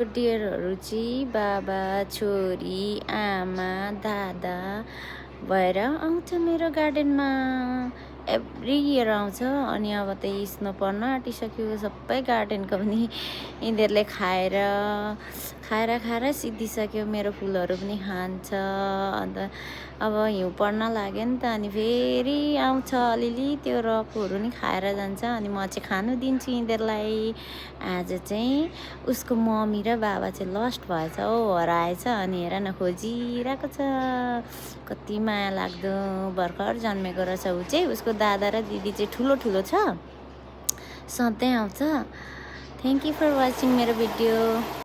डियरहरू चाहिँ बाबा छोरी आमा दादा भएर आउँछ मेरो गार्डनमा। एभ्री इयर आउँछ। अनि अब त स्नो पर्न आँटिसक्यो सबै गार्डनको पनि यिनीहरूले खाएर खाएर सिद्धिसक्यो। मेरो फुलहरू पनि खान्छ। अन्त अब हिउँ पर्न लाग्यो नि त, अनि फेरि आउँछ अलिअलि त्यो रफहरू नि खाएर जान्छ। अनि म चाहिँ खानु दिन्छु यिनीहरूलाई। आज चाहिँ उसको मम्मी र बाबा चाहिँ लस्ट भएछ हो, हराएछ। अनि हेर न खोजिरहेको छ। कति माया लाग्दो, भर्खर जन्मेको रहेछ ऊ चाहिँ। उसको दादा र दिदी चाहिँ ठुलो ठुलो छ, सधैँ आउँछ। थ्याङ्क यू फर वाचिङ मेरो भिडियो।